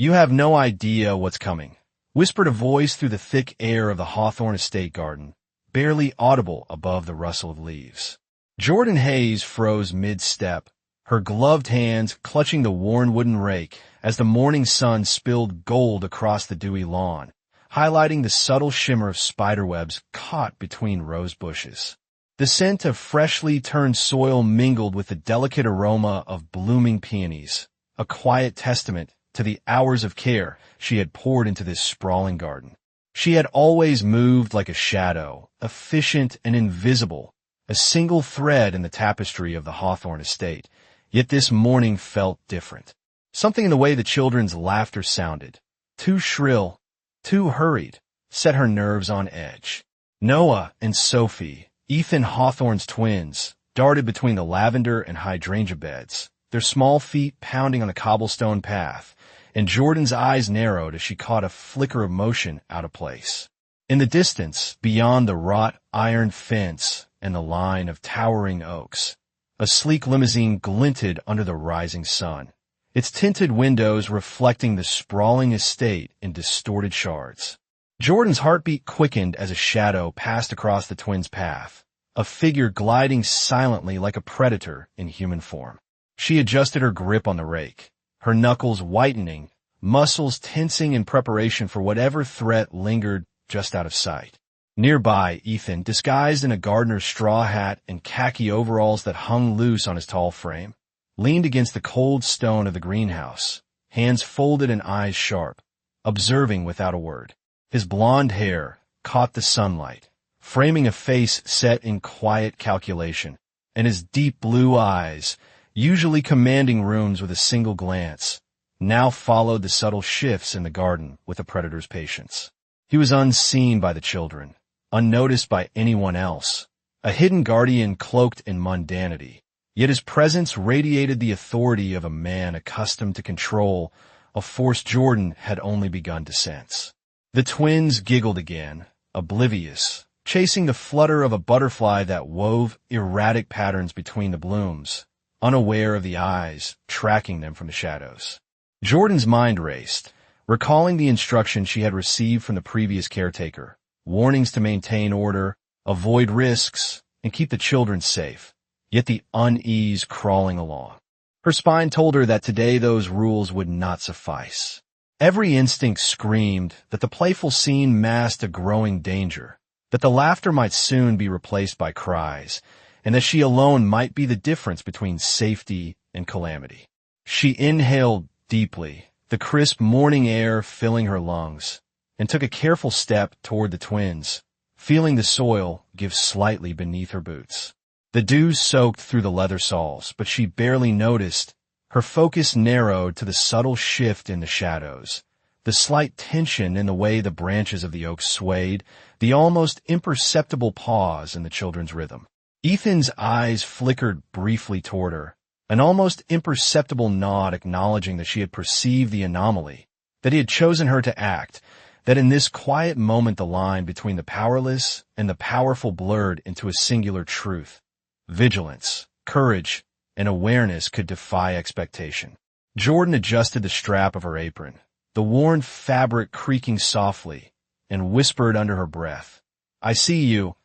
"You have no idea what's coming," whispered a voice through the thick air of the Hawthorne estate garden, barely audible above the rustle of leaves. Jordyn Hayes froze mid-step, her gloved hands clutching the worn wooden rake as the morning sun spilled gold across the dewy lawn, highlighting the subtle shimmer of spiderwebs caught between rose bushes. The scent of freshly turned soil mingled with the delicate aroma of blooming peonies, a quiet testament to the hours of care she had poured into this sprawling garden. She had always moved like a shadow, efficient and invisible, a single thread in the tapestry of the Hawthorne estate, yet this morning felt different. Something in the way the children's laughter sounded, too shrill, too hurried, set her nerves on edge. Noah and Sophie, Ethan Hawthorne's twins, darted between the lavender and hydrangea beds, their small feet pounding on the cobblestone path, and Jordyn's eyes narrowed as she caught a flicker of motion out of place. In the distance, beyond the wrought iron fence and the line of towering oaks, a sleek limousine glinted under the rising sun, its tinted windows reflecting the sprawling estate in distorted shards. Jordyn's heartbeat quickened as a shadow passed across the twins' path, a figure gliding silently like a predator in human form. She adjusted her grip on the rake, her knuckles whitening, muscles tensing in preparation for whatever threat lingered just out of sight. Nearby, Ethan, disguised in a gardener's straw hat and khaki overalls that hung loose on his tall frame, leaned against the cold stone of the greenhouse, hands folded and eyes sharp, observing without a word. His blonde hair caught the sunlight, framing a face set in quiet calculation, and his deep blue eyes, usually commanding rooms with a single glance, now followed the subtle shifts in the garden with a predator's patience. He was unseen by the children, unnoticed by anyone else, a hidden guardian cloaked in mundanity, yet his presence radiated the authority of a man accustomed to control, a force Jordyn had only begun to sense. The twins giggled again, oblivious, chasing the flutter of a butterfly that wove erratic patterns between the blooms, unaware of the eyes tracking them from the shadows. Jordyn's mind raced, recalling the instructions she had received from the previous caretaker, warnings to maintain order, avoid risks, and keep the children safe, yet the unease crawling along. Her spine told her that today those rules would not suffice. Every instinct screamed that the playful scene masked a growing danger, that the laughter might soon be replaced by cries, and that she alone might be the difference between safety and calamity. She inhaled deeply, the crisp morning air filling her lungs, and took a careful step toward the twins, feeling the soil give slightly beneath her boots. The dew soaked through the leather soles, but she barely noticed. Her focus narrowed to the subtle shift in the shadows, the slight tension in the way the branches of the oak swayed, the almost imperceptible pause in the children's rhythm. Ethan's eyes flickered briefly toward her, an almost imperceptible nod acknowledging that she had perceived the anomaly, that he had chosen her to act, that in this quiet moment the line between the powerless and the powerful blurred into a singular truth. Vigilance, courage, and awareness could defy expectation. Jordyn adjusted the strap of her apron, the worn fabric creaking softly, and whispered under her breath, "I see you,"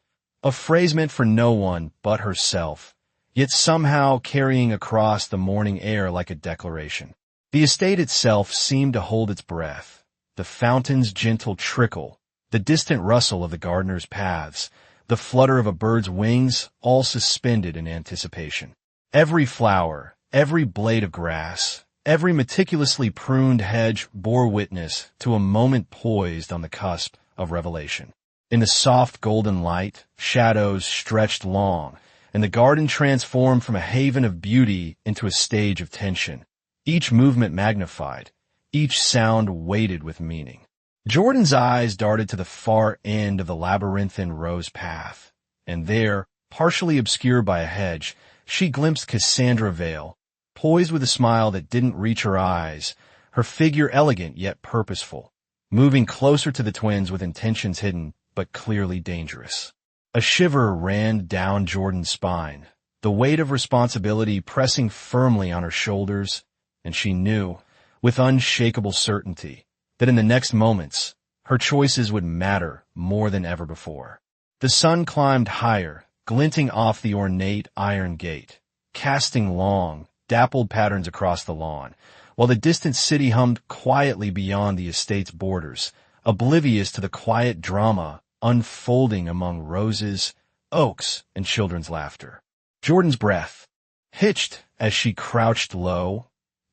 a phrase meant for no one but herself, yet somehow carrying across the morning air like a declaration. The estate itself seemed to hold its breath, the fountain's gentle trickle, the distant rustle of the gardener's paths, the flutter of a bird's wings, all suspended in anticipation. Every flower, every blade of grass, every meticulously pruned hedge bore witness to a moment poised on the cusp of revelation. In the soft golden light, shadows stretched long, and the garden transformed from a haven of beauty into a stage of tension, each movement magnified, each sound weighted with meaning. Jordyn's eyes darted to the far end of the labyrinthine rose path, and there, partially obscured by a hedge, she glimpsed Cassandra Vale, poised with a smile that didn't reach her eyes, her figure elegant yet purposeful, moving closer to the twins with intentions hidden but clearly dangerous. A shiver ran down Jordyn's spine, the weight of responsibility pressing firmly on her shoulders, and she knew, with unshakable certainty that in the next moments, her choices would matter more than ever before. The sun climbed higher, glinting off the ornate iron gate, casting long, dappled patterns across the lawn, while the distant city hummed quietly beyond the estate's borders, oblivious to the quiet drama unfolding among roses, oaks, and children's laughter. Jordyn's breath hitched as she crouched low,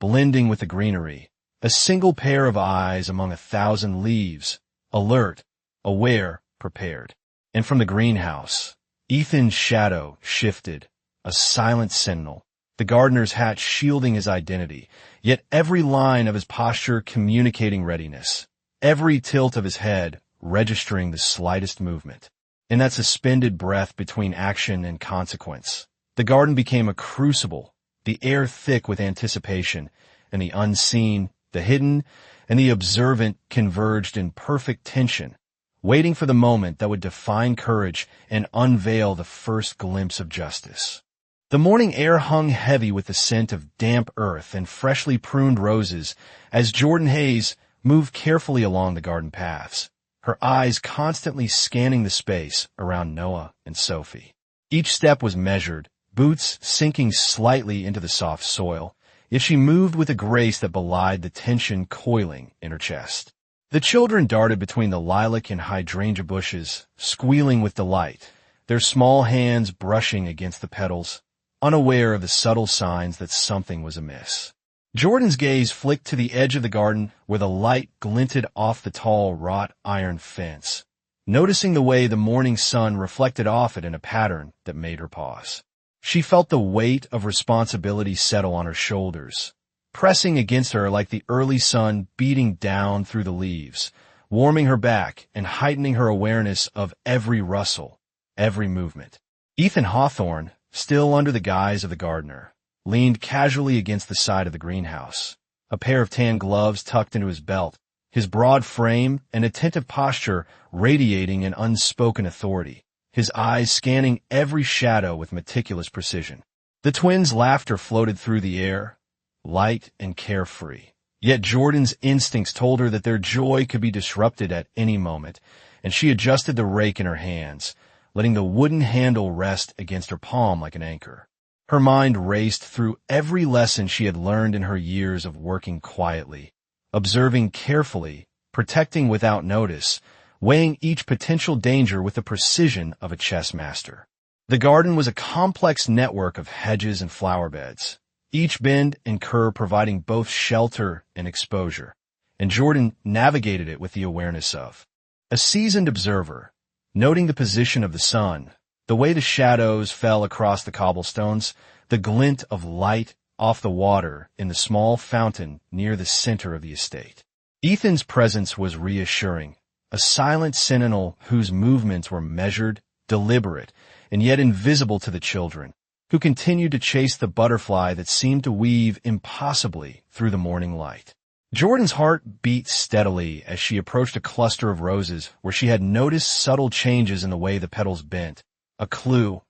blending with the greenery, a single pair of eyes among 1,000 leaves, alert, aware, prepared. And from the greenhouse, Ethan's shadow shifted, a silent sentinel, the gardener's hat shielding his identity, yet every line of his posture communicating readiness, every tilt of his head registering the slightest movement. In that suspended breath between action and consequence, the garden became a crucible, the air thick with anticipation, and the unseen, the hidden, and the observant converged in perfect tension, waiting for the moment that would define courage and unveil the first glimpse of justice. The morning air hung heavy with the scent of damp earth and freshly pruned roses as Jordyn Hayes moved carefully along the garden paths, her eyes constantly scanning the space around Noah and Sophie. Each step was measured, boots sinking slightly into the soft soil, yet she moved with a grace that belied the tension coiling in her chest. The children darted between the lilac and hydrangea bushes, squealing with delight, their small hands brushing against the petals, unaware of the subtle signs that something was amiss. Jordyn's gaze flicked to the edge of the garden where the light glinted off the tall wrought iron fence, noticing the way the morning sun reflected off it in a pattern that made her pause. She felt the weight of responsibility settle on her shoulders, pressing against her like the early sun beating down through the leaves, warming her back and heightening her awareness of every rustle, every movement. Ethan Hawthorne, still under the guise of the gardener, leaned casually against the side of the greenhouse, a pair of tan gloves tucked into his belt, his broad frame and attentive posture radiating an unspoken authority, his eyes scanning every shadow with meticulous precision. The twins' laughter floated through the air, light and carefree. Yet Jordyn's instincts told her that their joy could be disrupted at any moment, and she adjusted the rake in her hands, letting the wooden handle rest against her palm like an anchor. Her mind raced through every lesson she had learned in her years of working quietly, observing carefully, protecting without notice, weighing each potential danger with the precision of a chess master. The garden was a complex network of hedges and flower beds, each bend and curve providing both shelter and exposure, and Jordyn navigated it with the awareness of a seasoned observer, noting the position of the sun, the way the shadows fell across the cobblestones, the glint of light off the water in the small fountain near the center of the estate. Ethan's presence was reassuring, a silent sentinel whose movements were measured, deliberate, and yet invisible to the children, who continued to chase the butterfly that seemed to weave impossibly through the morning light. Jordyn's heart beat steadily as she approached a cluster of roses where she had noticed subtle changes in the way the petals bent, a clue,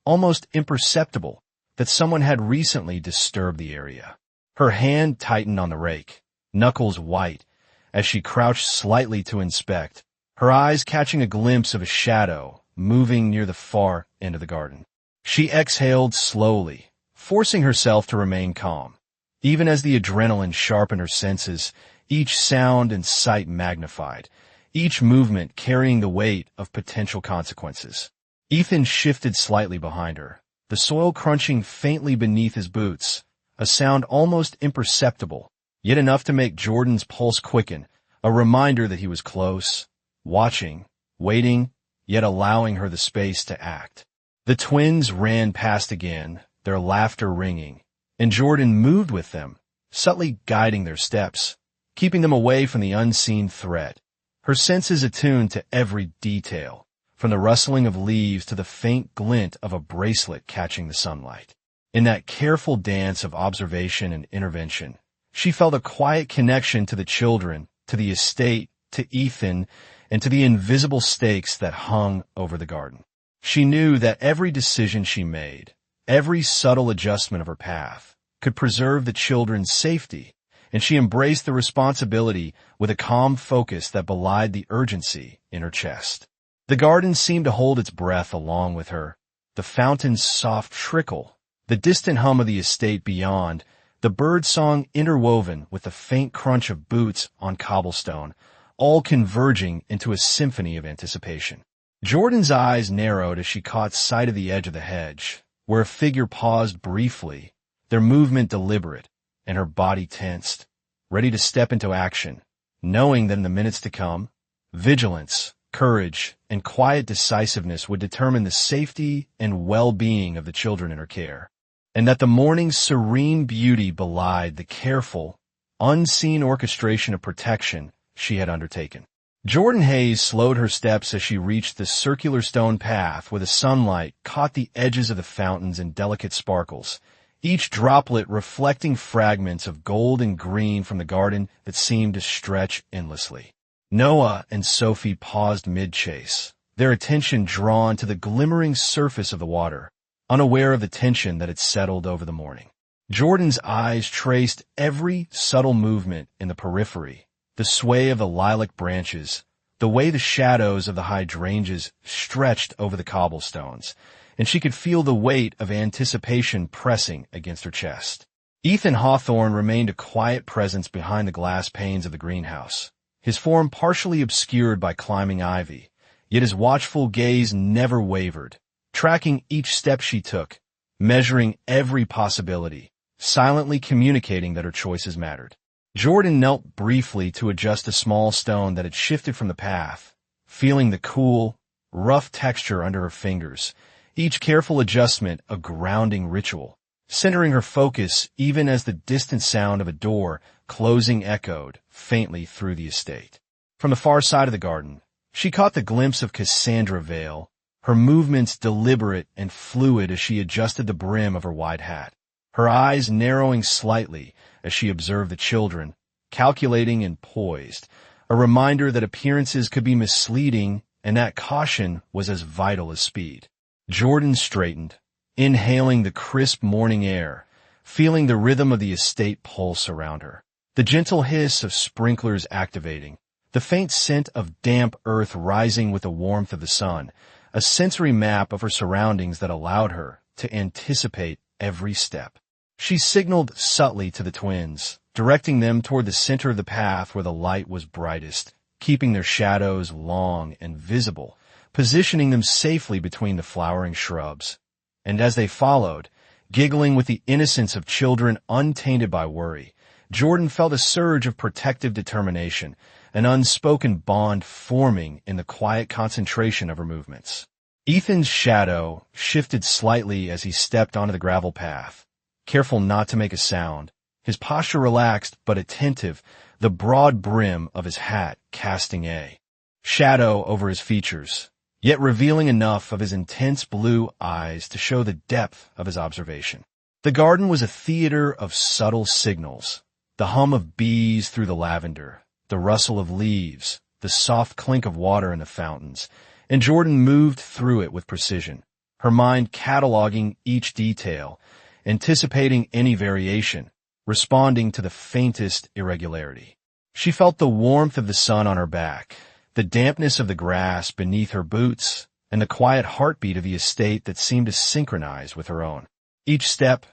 almost imperceptible, that someone had recently disturbed the area. Her hand tightened on the rake, knuckles white, as she crouched slightly to inspect, her eyes catching a glimpse of a shadow moving near the far end of the garden. She exhaled slowly, forcing herself to remain calm. Even as the adrenaline sharpened her senses, each sound and sight magnified, each movement carrying the weight of potential consequences. Ethan shifted slightly behind her, the soil crunching faintly beneath his boots, a sound almost imperceptible, yet enough to make Jordyn's pulse quicken, a reminder that he was close, watching, waiting, yet allowing her the space to act. The twins ran past again, their laughter ringing, and Jordyn moved with them, subtly guiding their steps, keeping them away from the unseen threat, her senses attuned to every detail, from the rustling of leaves to the faint glint of a bracelet catching the sunlight. In that careful dance of observation and intervention, she felt a quiet connection to the children, to the estate, to Ethan, and to the invisible stakes that hung over the garden. She knew that every decision she made, every subtle adjustment of her path, could preserve the children's safety, and she embraced the responsibility with a calm focus that belied the urgency in her chest. The garden seemed to hold its breath along with her. The fountain's soft trickle, the distant hum of the estate beyond, the bird song interwoven with the faint crunch of boots on cobblestone, all converging into a symphony of anticipation. Jordyn's eyes narrowed as she caught sight of the edge of the hedge, where a figure paused briefly, their movement deliberate, and her body tensed, ready to step into action, knowing that in the minutes to come, vigilance, courage, and quiet decisiveness would determine the safety and well-being of the children in her care, and that the morning's serene beauty belied the careful, unseen orchestration of protection she had undertaken. Jordyn Hayes slowed her steps as she reached the circular stone path where the sunlight caught the edges of the fountains in delicate sparkles, each droplet reflecting fragments of gold and green from the garden that seemed to stretch endlessly. Noah and Sophie paused mid-chase, their attention drawn to the glimmering surface of the water, unaware of the tension that had settled over the morning. Jordyn's eyes traced every subtle movement in the periphery, the sway of the lilac branches, the way the shadows of the hydrangeas stretched over the cobblestones, and she could feel the weight of anticipation pressing against her chest. Ethan Hawthorne remained a quiet presence behind the glass panes of the greenhouse, his form partially obscured by climbing ivy, yet his watchful gaze never wavered, tracking each step she took, measuring every possibility, silently communicating that her choices mattered. Jordyn knelt briefly to adjust a small stone that had shifted from the path, feeling the cool, rough texture under her fingers, each careful adjustment a grounding ritual, centering her focus even as the distant sound of a door closing echoed faintly through the estate. From the far side of the garden, she caught the glimpse of Cassandra Vale, her movements deliberate and fluid as she adjusted the brim of her wide hat, her eyes narrowing slightly as she observed the children, calculating and poised, a reminder that appearances could be misleading and that caution was as vital as speed. Jordyn straightened, inhaling the crisp morning air, feeling the rhythm of the estate pulse around her, the gentle hiss of sprinklers activating, the faint scent of damp earth rising with the warmth of the sun, a sensory map of her surroundings that allowed her to anticipate every step. She signaled subtly to the twins, directing them toward the center of the path where the light was brightest, keeping their shadows long and visible, positioning them safely between the flowering shrubs. And as they followed, giggling with the innocence of children untainted by worry, Jordyn felt a surge of protective determination, an unspoken bond forming in the quiet concentration of her movements. Ethan's shadow shifted slightly as he stepped onto the gravel path, careful not to make a sound, his posture relaxed but attentive, the broad brim of his hat casting a shadow over his features, yet revealing enough of his intense blue eyes to show the depth of his observation. The garden was a theater of subtle signals, the hum of bees through the lavender, the rustle of leaves, the soft clink of water in the fountains, and Jordyn moved through it with precision, her mind cataloging each detail, anticipating any variation, responding to the faintest irregularity. She felt the warmth of the sun on her back, the dampness of the grass beneath her boots, and the quiet heartbeat of the estate that seemed to synchronize with her own. Each step,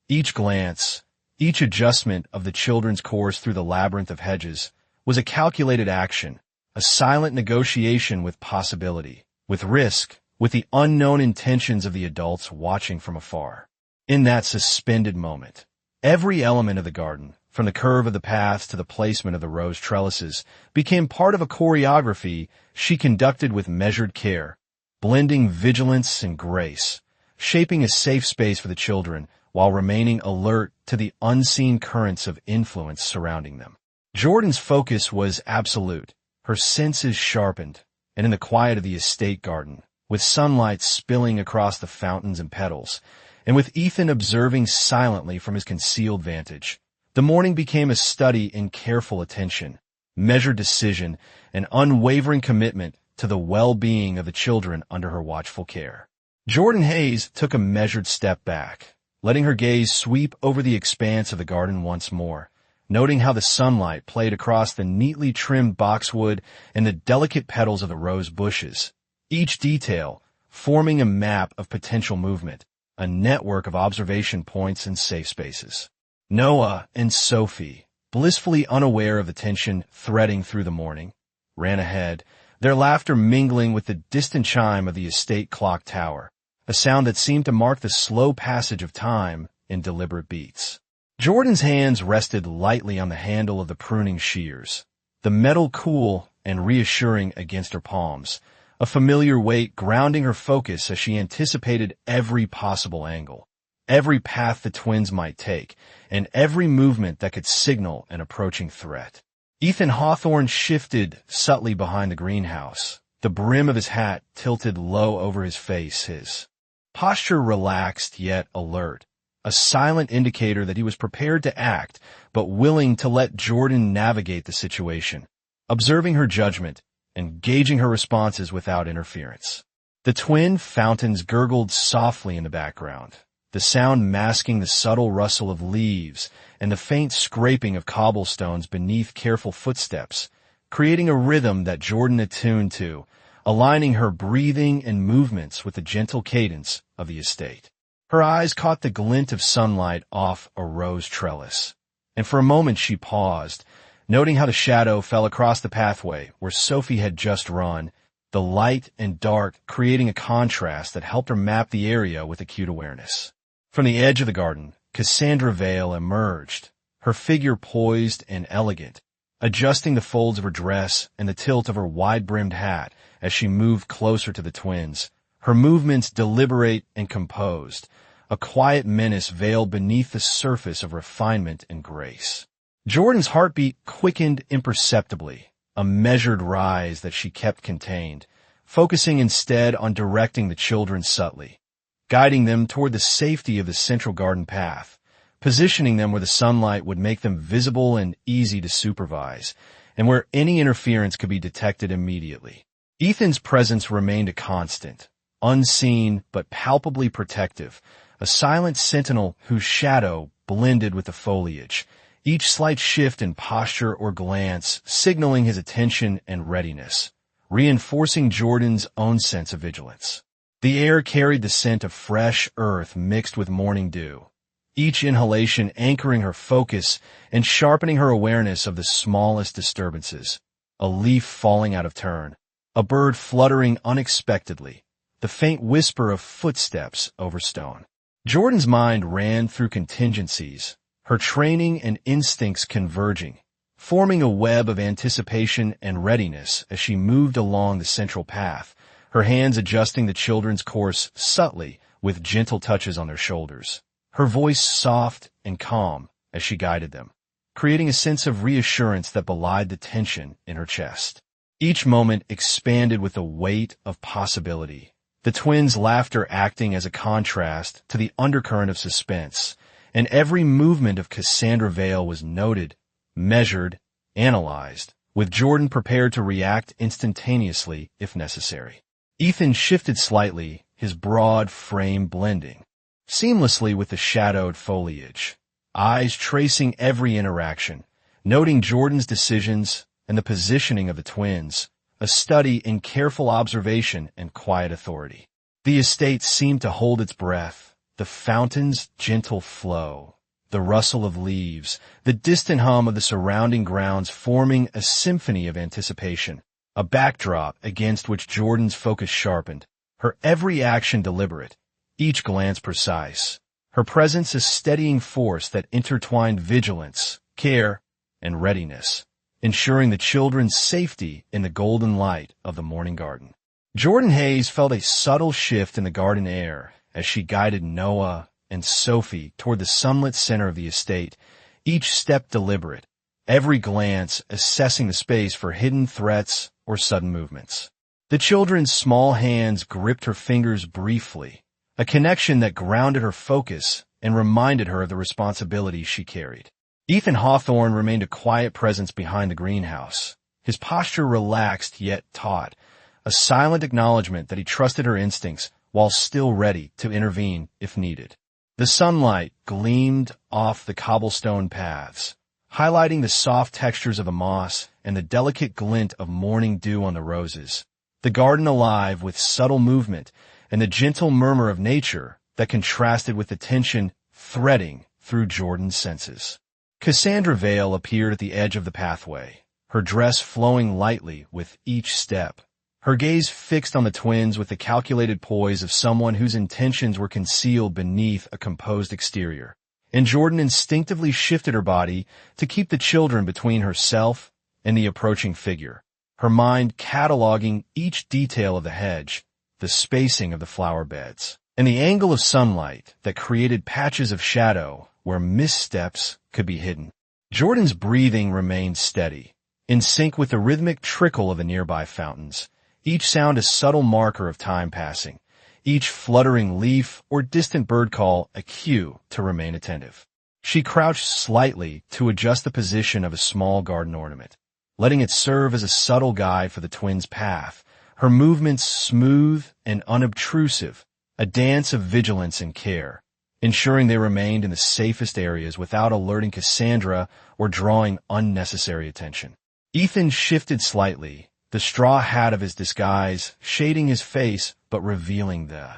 each glance, each adjustment of the children's course through the labyrinth of hedges was a calculated action, a silent negotiation with possibility, with risk, with the unknown intentions of the adults watching from afar. In that suspended moment, every element of the garden, from the curve of the paths to the placement of the rose trellises, became part of a choreography she conducted with measured care, blending vigilance and grace, shaping a safe space for the children while remaining alert to the unseen currents of influence surrounding them. Jordyn's focus was absolute, her senses sharpened, and in the quiet of the estate garden, with sunlight spilling across the fountains and petals, and with Ethan observing silently from his concealed vantage, the morning became a study in careful attention, measured decision, and unwavering commitment to the well-being of the children under her watchful care. Jordyn Hayes took a measured step back, letting her gaze sweep over the expanse of the garden once more, noting how the sunlight played across the neatly trimmed boxwood and the delicate petals of the rose bushes, each detail forming a map of potential movement, a network of observation points and safe spaces. Noah and Sophie, blissfully unaware of the tension threading through the morning, ran ahead, their laughter mingling with the distant chime of the estate clock tower, a sound that seemed to mark the slow passage of time in deliberate beats. Jordyn's hands rested lightly on the handle of the pruning shears, the metal cool and reassuring against her palms, a familiar weight grounding her focus as she anticipated every possible angle, every path the twins might take, and every movement that could signal an approaching threat. Ethan Hawthorne shifted subtly behind the greenhouse, the brim of his hat tilted low over his face, his posture relaxed yet alert, a silent indicator that he was prepared to act but willing to let Jordyn navigate the situation, observing her judgment and gauging her responses without interference. The twin fountains gurgled softly in the background, the sound masking the subtle rustle of leaves and the faint scraping of cobblestones beneath careful footsteps, creating a rhythm that Jordyn attuned to, aligning her breathing and movements with the gentle cadence of the estate. Her eyes caught the glint of sunlight off a rose trellis, and for a moment she paused, noting how the shadow fell across the pathway where Sophie had just run, the light and dark creating a contrast that helped her map the area with acute awareness. From the edge of the garden, Cassandra Vale emerged, her figure poised and elegant, adjusting the folds of her dress and the tilt of her wide-brimmed hat as she moved closer to the twins, her movements deliberate and composed, a quiet menace veiled beneath the surface of refinement and grace. Jordyn's heartbeat quickened imperceptibly, a measured rise that she kept contained, focusing instead on directing the children subtly, guiding them toward the safety of the central garden path, positioning them where the sunlight would make them visible and easy to supervise, and where any interference could be detected immediately. Ethan's presence remained a constant, unseen but palpably protective, a silent sentinel whose shadow blended with the foliage, each slight shift in posture or glance signaling his attention and readiness, reinforcing Jordyn's own sense of vigilance. The air carried the scent of fresh earth mixed with morning dew, each inhalation anchoring her focus and sharpening her awareness of the smallest disturbances, a leaf falling out of turn, a bird fluttering unexpectedly, the faint whisper of footsteps over stone. Jordyn's mind ran through contingencies, her training and instincts converging, forming a web of anticipation and readiness as she moved along the central path, her hands adjusting the children's course subtly with gentle touches on their shoulders, her voice soft and calm as she guided them, creating a sense of reassurance that belied the tension in her chest. Each moment expanded with a weight of possibility, the twins' laughter acting as a contrast to the undercurrent of suspense, and every movement of Cassandra Vale was noted, measured, analyzed, with Jordyn prepared to react instantaneously if necessary. Ethan shifted slightly, his broad frame blending seamlessly with the shadowed foliage, eyes tracing every interaction, noting Jordyn's decisions and the positioning of the twins, a study in careful observation and quiet authority. The estate seemed to hold its breath, the fountain's gentle flow, the rustle of leaves, the distant hum of the surrounding grounds forming a symphony of anticipation, a backdrop against which Jordyn's focus sharpened, her every action deliberate, each glance precise, her presence a steadying force that intertwined vigilance, care, and readiness, ensuring the children's safety in the golden light of the morning garden. Jordyn Hayes felt a subtle shift in the garden air as she guided Noah and Sophie toward the sunlit center of the estate, each step deliberate, every glance assessing the space for hidden threats or sudden movements. The children's small hands gripped her fingers briefly, a connection that grounded her focus and reminded her of the responsibility she carried. Ethan Hawthorne remained a quiet presence behind the greenhouse, his posture relaxed yet taut, a silent acknowledgement that he trusted her instincts while still ready to intervene if needed. The sunlight gleamed off the cobblestone paths, highlighting the soft textures of the moss and the delicate glint of morning dew on the roses. The garden alive with subtle movement and the gentle murmur of nature that contrasted with the tension threading through Jordyn's senses. Cassandra Vale appeared at the edge of the pathway, her dress flowing lightly with each step, her gaze fixed on the twins with the calculated poise of someone whose intentions were concealed beneath a composed exterior. And Jordyn instinctively shifted her body to keep the children between herself and the approaching figure, her mind cataloging each detail of the hedge, the spacing of the flower beds, and the angle of sunlight that created patches of shadow where missteps could be hidden. Jordyn's breathing remained steady, in sync with the rhythmic trickle of the nearby fountains, each sound a subtle marker of time passing, each fluttering leaf or distant bird call a cue to remain attentive. She crouched slightly to adjust the position of a small garden ornament, letting it serve as a subtle guide for the twins' path, her movements smooth and unobtrusive, a dance of vigilance and care, ensuring they remained in the safest areas without alerting Cassandra or drawing unnecessary attention. Ethan shifted slightly, the straw hat of his disguise shading his face but revealing the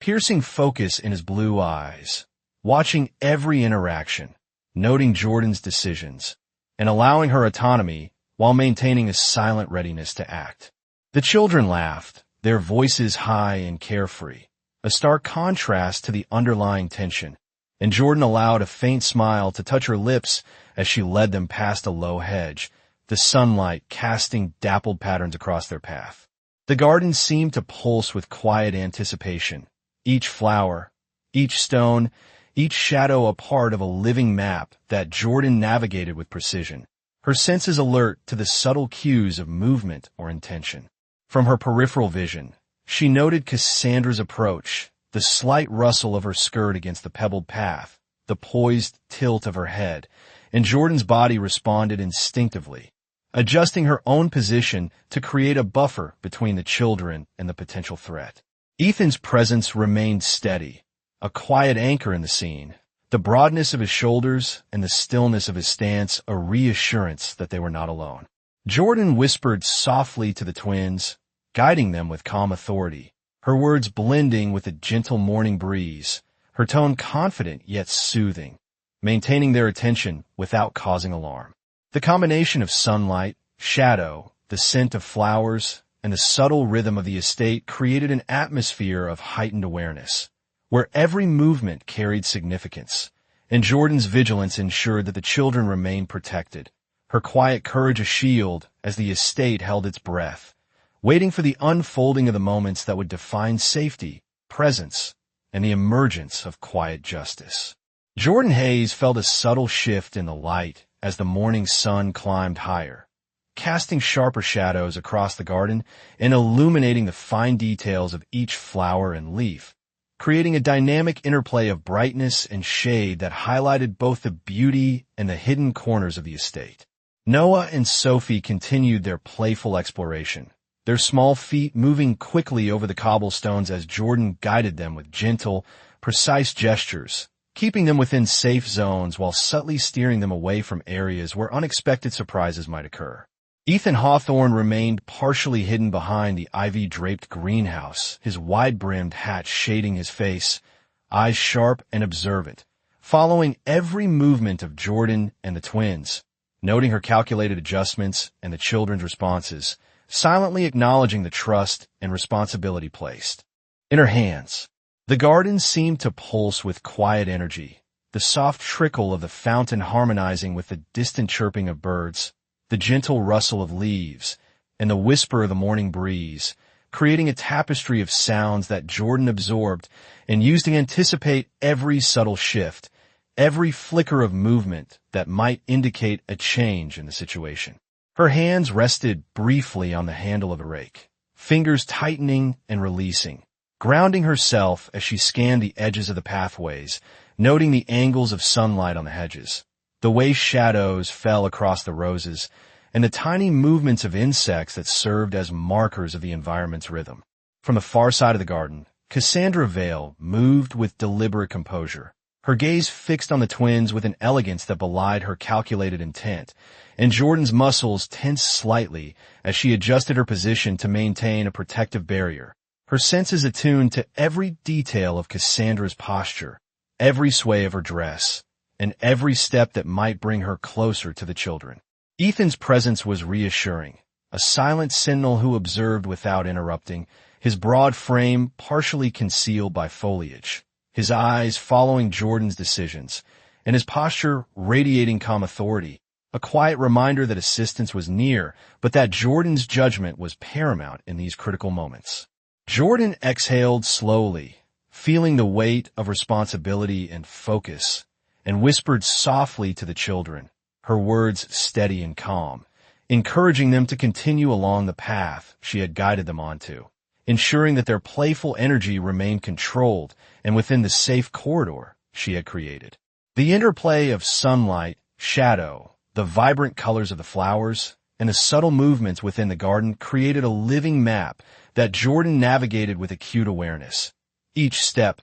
piercing focus in his blue eyes, watching every interaction, noting Jordyn's decisions, and allowing her autonomy while maintaining a silent readiness to act. The children laughed, their voices high and carefree, a stark contrast to the underlying tension, and Jordyn allowed a faint smile to touch her lips as she led them past a low hedge, the sunlight casting dappled patterns across their path. The garden seemed to pulse with quiet anticipation, each flower, each stone, each shadow a part of a living map that Jordyn navigated with precision, her senses alert to the subtle cues of movement or intention. From her peripheral vision, she noted Cassandra's approach, the slight rustle of her skirt against the pebbled path, the poised tilt of her head, and Jordyn's body responded instinctively, adjusting her own position to create a buffer between the children and the potential threat. Ethan's presence remained steady, a quiet anchor in the scene, the broadness of his shoulders and the stillness of his stance a reassurance that they were not alone. Jordyn whispered softly to the twins, guiding them with calm authority, her words blending with a gentle morning breeze, her tone confident yet soothing, maintaining their attention without causing alarm. The combination of sunlight, shadow, the scent of flowers, and the subtle rhythm of the estate created an atmosphere of heightened awareness, where every movement carried significance, and Jordyn's vigilance ensured that the children remained protected, her quiet courage a shield as the estate held its breath, waiting for the unfolding of the moments that would define safety, presence, and the emergence of quiet justice. Jordyn Hayes felt a subtle shift in the light as the morning sun climbed higher, casting sharper shadows across the garden and illuminating the fine details of each flower and leaf, creating a dynamic interplay of brightness and shade that highlighted both the beauty and the hidden corners of the estate. Noah and Sophie continued their playful exploration, their small feet moving quickly over the cobblestones as Jordyn guided them with gentle, precise gestures, keeping them within safe zones while subtly steering them away from areas where unexpected surprises might occur. Ethan Hawthorne remained partially hidden behind the ivy-draped greenhouse, his wide-brimmed hat shading his face, eyes sharp and observant, following every movement of Jordyn and the twins, noting her calculated adjustments and the children's responses, silently acknowledging the trust and responsibility placed in her hands. The garden seemed to pulse with quiet energy, the soft trickle of the fountain harmonizing with the distant chirping of birds, the gentle rustle of leaves, and the whisper of the morning breeze, creating a tapestry of sounds that Jordyn absorbed and used to anticipate every subtle shift, every flicker of movement that might indicate a change in the situation. Her hands rested briefly on the handle of the rake, fingers tightening and releasing, grounding herself as she scanned the edges of the pathways, noting the angles of sunlight on the hedges, the way shadows fell across the roses, and the tiny movements of insects that served as markers of the environment's rhythm. From the far side of the garden, Cassandra Vale moved with deliberate composure, her gaze fixed on the twins with an elegance that belied her calculated intent, and Jordyn's muscles tensed slightly as she adjusted her position to maintain a protective barrier, her senses attuned to every detail of Cassandra's posture, every sway of her dress, and every step that might bring her closer to the children. Ethan's presence was reassuring, a silent sentinel who observed without interrupting, his broad frame partially concealed by foliage, his eyes following Jordyn's decisions, and his posture radiating calm authority, a quiet reminder that assistance was near, but that Jordyn's judgment was paramount in these critical moments. Jordyn exhaled slowly, feeling the weight of responsibility and focus, and whispered softly to the children, her words steady and calm, encouraging them to continue along the path she had guided them onto, ensuring that their playful energy remained controlled and within the safe corridor she had created. The interplay of sunlight, shadow, the vibrant colors of the flowers, and the subtle movements within the garden created a living map that Jordyn navigated with acute awareness. Each step,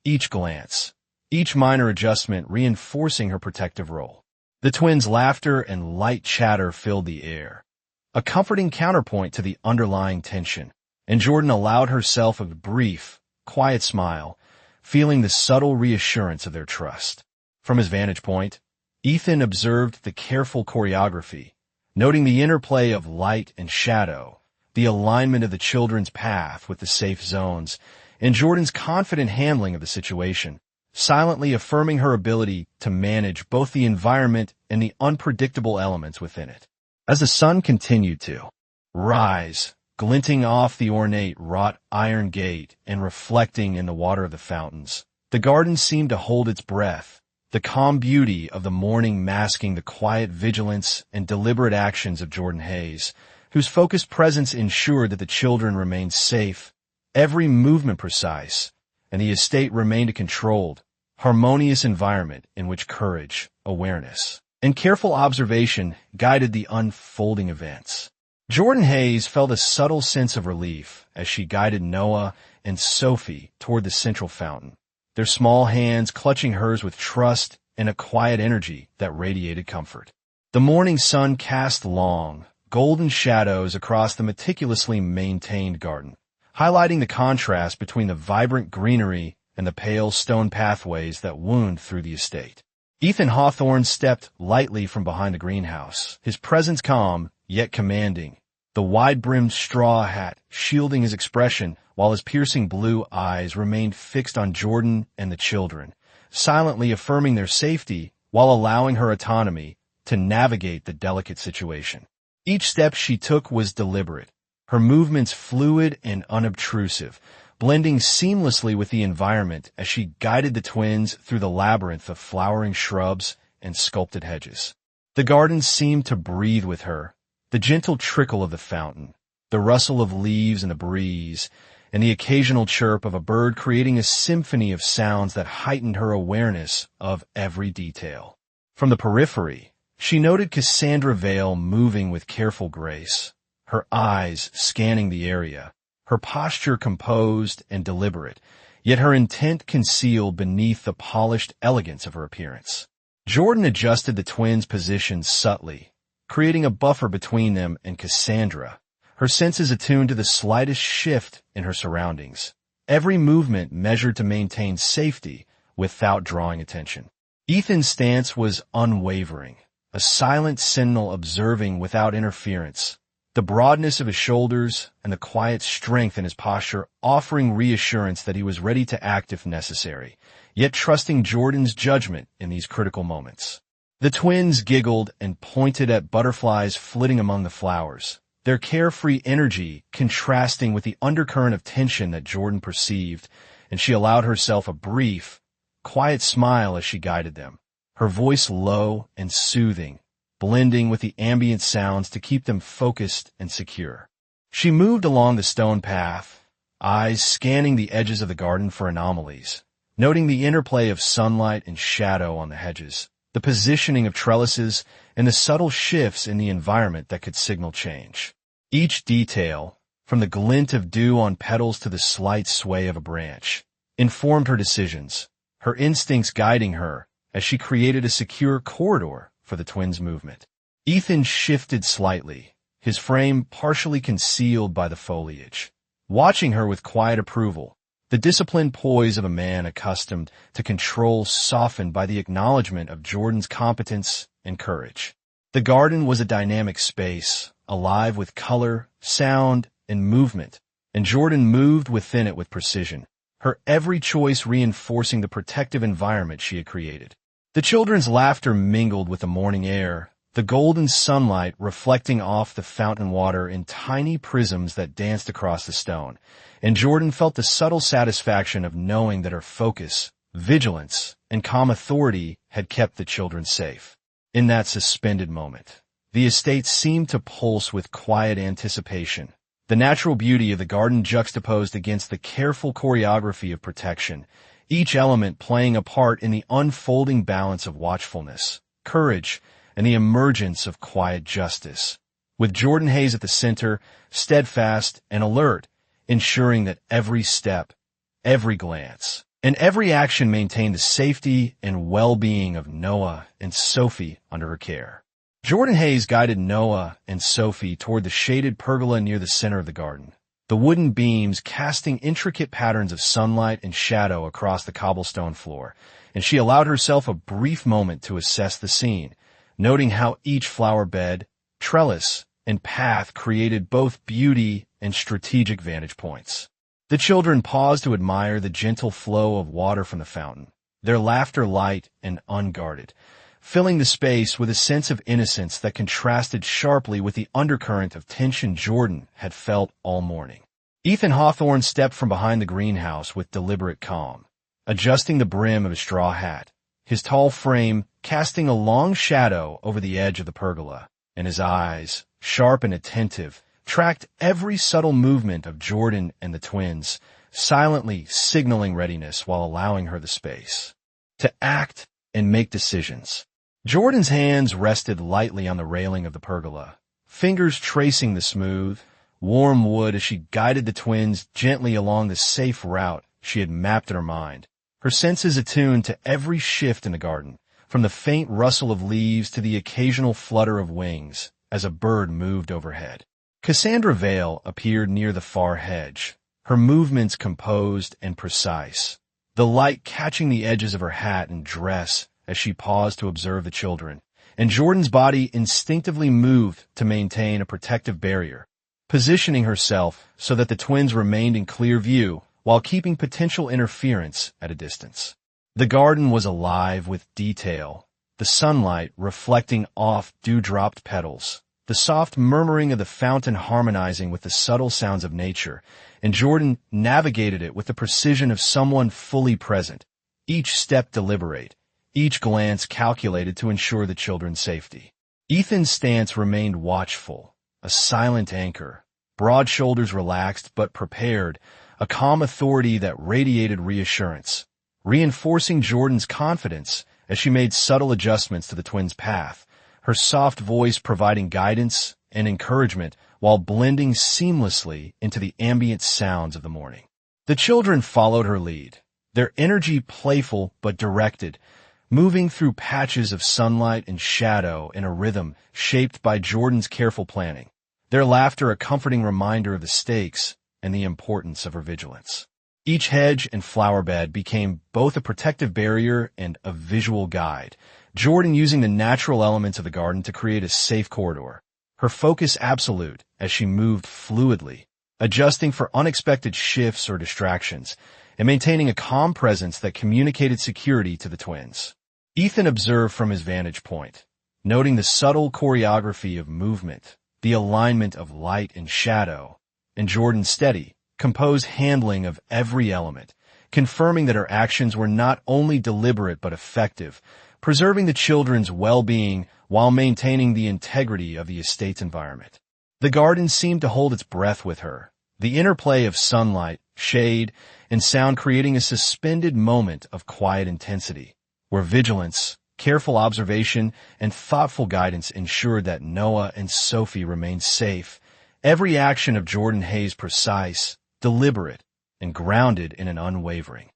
each glance, each minor adjustment reinforcing her protective role. The twins' laughter and light chatter filled the air, a comforting counterpoint to the underlying tension, and Jordyn allowed herself a brief, quiet smile, feeling the subtle reassurance of their trust. From his vantage point, Ethan observed the careful choreography, noting the interplay of light and shadow, the alignment of the children's path with the safe zones, and Jordyn's confident handling of the situation, silently affirming her ability to manage both the environment and the unpredictable elements within it. As the sun continued to rise, glinting off the ornate wrought iron gate and reflecting in the water of the fountains, the garden seemed to hold its breath, the calm beauty of the morning masking the quiet vigilance and deliberate actions of Jordyn Hayes, whose focused presence ensured that the children remained safe, every movement precise, and the estate remained a controlled, harmonious environment in which courage, awareness, and careful observation guided the unfolding events. Jordyn Hayes felt a subtle sense of relief as she guided Noah and Sophie toward the central fountain, their small hands clutching hers with trust and a quiet energy that radiated comfort. The morning sun cast long, golden shadows across the meticulously maintained garden, highlighting the contrast between the vibrant greenery and the pale stone pathways that wound through the estate. Ethan Hawthorne stepped lightly from behind the greenhouse, his presence calm, yet commanding, the wide-brimmed straw hat shielding his expression while his piercing blue eyes remained fixed on Jordyn and the children, silently affirming their safety while allowing her autonomy to navigate the delicate situation. Each step she took was deliberate, her movements fluid and unobtrusive, blending seamlessly with the environment as she guided the twins through the labyrinth of flowering shrubs and sculpted hedges. The garden seemed to breathe with her, the gentle trickle of the fountain, the rustle of leaves in the breeze, and the occasional chirp of a bird creating a symphony of sounds that heightened her awareness of every detail. From the periphery, she noted Cassandra Vale moving with careful grace, her eyes scanning the area, her posture composed and deliberate, yet her intent concealed beneath the polished elegance of her appearance. Jordyn adjusted the twins' positions subtly, creating a buffer between them and Cassandra, her senses attuned to the slightest shift in her surroundings, every movement measured to maintain safety without drawing attention. Ethan's stance was unwavering, a silent sentinel observing without interference, the broadness of his shoulders and the quiet strength in his posture offering reassurance that he was ready to act if necessary, yet trusting Jordyn's judgment in these critical moments. The twins giggled and pointed at butterflies flitting among the flowers, their carefree energy contrasting with the undercurrent of tension that Jordyn perceived, and she allowed herself a brief, quiet smile as she guided them, her voice low and soothing, blending with the ambient sounds to keep them focused and secure. She moved along the stone path, eyes scanning the edges of the garden for anomalies, noting the interplay of sunlight and shadow on the hedges, the positioning of trellises, and the subtle shifts in the environment that could signal change. Each detail, from the glint of dew on petals to the slight sway of a branch, informed her decisions, her instincts guiding her as she created a secure corridor for the twins' movement. Ethan shifted slightly, his frame partially concealed by the foliage, watching her with quiet approval, the disciplined poise of a man accustomed to control softened by the acknowledgement of Jordyn's competence and courage. The garden was a dynamic space, alive with color, sound, and movement, and Jordyn moved within it with precision, her every choice reinforcing the protective environment she had created. The children's laughter mingled with the morning air, the golden sunlight reflecting off the fountain water in tiny prisms that danced across the stone, and Jordyn felt the subtle satisfaction of knowing that her focus, vigilance, and calm authority had kept the children safe. In that suspended moment, the estate seemed to pulse with quiet anticipation, the natural beauty of the garden juxtaposed against the careful choreography of protection, each element playing a part in the unfolding balance of watchfulness, courage, and the emergence of quiet justice, with Jordyn Hayes at the center, steadfast and alert, ensuring that every step, every glance, and every action maintained the safety and well-being of Noah and Sophie under her care. Jordyn Hayes guided Noah and Sophie toward the shaded pergola near the center of the garden, the wooden beams casting intricate patterns of sunlight and shadow across the cobblestone floor, and she allowed herself a brief moment to assess the scene, noting how each flower bed, trellis, and path created both beauty and strategic vantage points. The children paused to admire the gentle flow of water from the fountain, their laughter light and unguarded, filling the space with a sense of innocence that contrasted sharply with the undercurrent of tension Jordyn had felt all morning. Ethan Hawthorne stepped from behind the greenhouse with deliberate calm, adjusting the brim of his straw hat, his tall frame casting a long shadow over the edge of the pergola, and his eyes, sharp and attentive, tracked every subtle movement of Jordyn and the twins, silently signaling readiness while allowing her the space to act and make decisions. Jordyn's hands rested lightly on the railing of the pergola, fingers tracing the smooth, warm wood as she guided the twins gently along the safe route she had mapped in her mind, her senses attuned to every shift in the garden, from the faint rustle of leaves to the occasional flutter of wings as a bird moved overhead. Cassandra Vale appeared near the far hedge, her movements composed and precise, the light catching the edges of her hat and dress as she paused to observe the children, and Jordyn's body instinctively moved to maintain a protective barrier, positioning herself so that the twins remained in clear view while keeping potential interference at a distance. The garden was alive with detail, the sunlight reflecting off dew-dropped petals, the soft murmuring of the fountain harmonizing with the subtle sounds of nature, and Jordyn navigated it with the precision of someone fully present, each step deliberate, each glance calculated to ensure the children's safety. Ethan's stance remained watchful, a silent anchor, broad shoulders relaxed but prepared, a calm authority that radiated reassurance, reinforcing Jordyn's confidence as she made subtle adjustments to the twins' path, her soft voice providing guidance and encouragement while blending seamlessly into the ambient sounds of the morning. The children followed her lead, their energy playful but directed, moving through patches of sunlight and shadow in a rhythm shaped by Jordyn's careful planning, their laughter a comforting reminder of the stakes and the importance of her vigilance. Each hedge and flower bed became both a protective barrier and a visual guide, Jordyn using the natural elements of the garden to create a safe corridor, her focus absolute as she moved fluidly, adjusting for unexpected shifts or distractions, and maintaining a calm presence that communicated security to the twins. Ethan observed from his vantage point, noting the subtle choreography of movement, the alignment of light and shadow, and Jordyn's steady, composed handling of every element, confirming that her actions were not only deliberate but effective, preserving the children's well-being while maintaining the integrity of the estate's environment. The garden seemed to hold its breath with her, the interplay of sunlight, shade, and sound creating a suspended moment of quiet intensity, where vigilance, careful observation, and thoughtful guidance ensured that Noah and Sophie remained safe, every action of Jordyn Hayes precise, deliberate, and grounded in an unwavering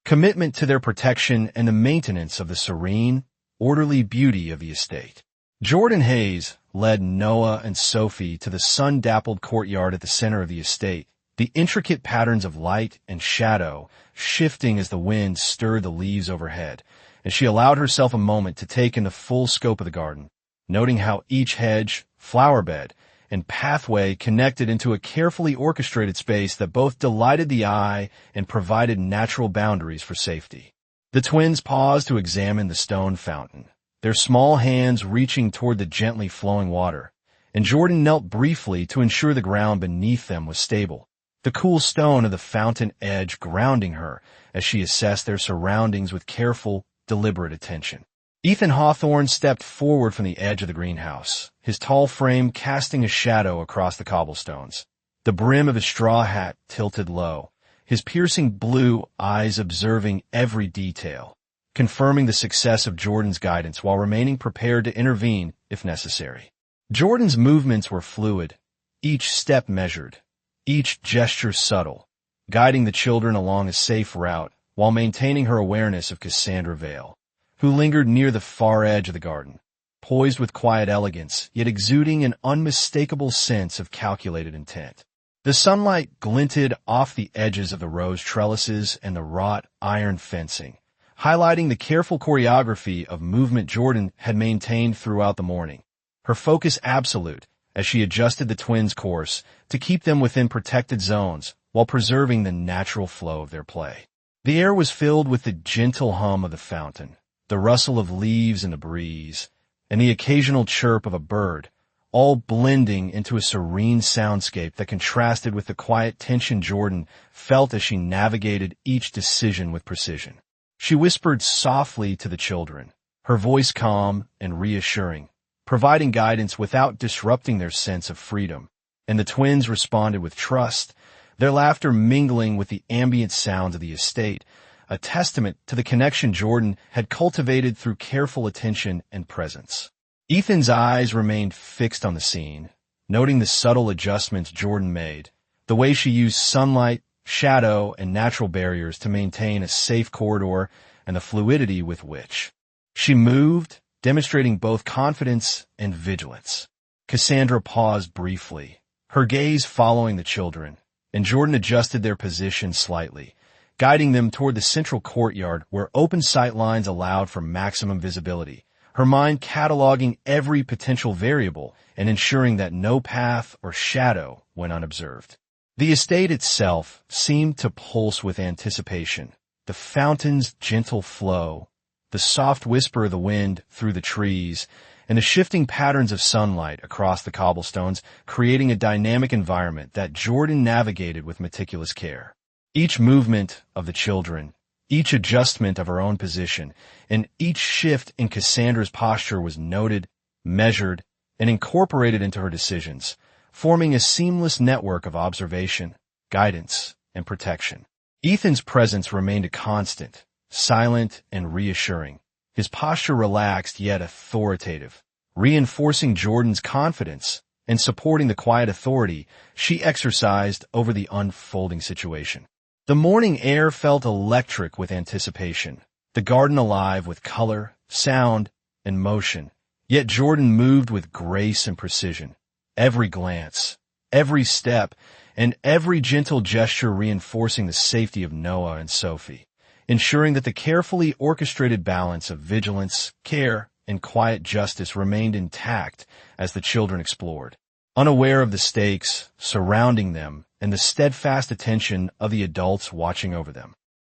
commitment to their protection and the maintenance of the serene, orderly beauty of the estate. Jordyn Hayes led Noah and Sophie to the sun-dappled courtyard at the center of the estate, the intricate patterns of light and shadow shifting as the wind stirred the leaves overhead, and she allowed herself a moment to take in the full scope of the garden, noting how each hedge, flower bed, and pathway connected into a carefully orchestrated space that both delighted the eye and provided natural boundaries for safety. The twins paused to examine the stone fountain, their small hands reaching toward the gently flowing water, and Jordyn knelt briefly to ensure the ground beneath them was stable, the cool stone of the fountain edge grounding her as she assessed their surroundings with careful, deliberate attention. Ethan Hawthorne stepped forward from the edge of the greenhouse, his tall frame casting a shadow across the cobblestones. The brim of his straw hat tilted low, his piercing blue eyes observing every detail, confirming the success of Jordyn's guidance while remaining prepared to intervene if necessary. Jordyn's movements were fluid, each step measured, each gesture subtle, guiding the children along a safe route while maintaining her awareness of Cassandra Vale, who lingered near the far edge of the garden, poised with quiet elegance, yet exuding an unmistakable sense of calculated intent. The sunlight glinted off the edges of the rose trellises and the wrought iron fencing, highlighting the careful choreography of movement Jordyn had maintained throughout the morning, her focus absolute as she adjusted the twins' course to keep them within protected zones while preserving the natural flow of their play. The air was filled with the gentle hum of the fountain, the rustle of leaves in the breeze, and the occasional chirp of a bird, all blending into a serene soundscape that contrasted with the quiet tension Jordyn felt as she navigated each decision with precision. She whispered softly to the children, her voice calm and reassuring, providing guidance without disrupting their sense of freedom, and the twins responded with trust, their laughter mingling with the ambient sounds of the estate, a testament to the connection Jordyn had cultivated through careful attention and presence. Ethan's eyes remained fixed on the scene, noting the subtle adjustments Jordyn made, the way she used sunlight, shadow, and natural barriers to maintain a safe corridor, and the fluidity with which she moved, demonstrating both confidence and vigilance. Cassandra paused briefly, her gaze following the children, and Jordyn adjusted their position slightly, guiding them toward the central courtyard where open sight lines allowed for maximum visibility, her mind cataloging every potential variable and ensuring that no path or shadow went unobserved. The estate itself seemed to pulse with anticipation, the fountain's gentle flow, the soft whisper of the wind through the trees, and the shifting patterns of sunlight across the cobblestones, creating a dynamic environment that Jordyn navigated with meticulous care. Each movement of the children, each adjustment of her own position, and each shift in Cassandra's posture was noted, measured, and incorporated into her decisions, forming a seamless network of observation, guidance, and protection. Ethan's presence remained a constant, silent and reassuring, his posture relaxed yet authoritative, reinforcing Jordyn's confidence and supporting the quiet authority she exercised over the unfolding situation. The morning air felt electric with anticipation, the garden alive with color, sound, and motion, yet Jordyn moved with grace and precision, every glance, every step, and every gentle gesture reinforcing the safety of Noah and Sophie, ensuring that the carefully orchestrated balance of vigilance, care, and quiet justice remained intact as the children explored, unaware of the stakes surrounding them and the steadfast attention of the adults watching over them.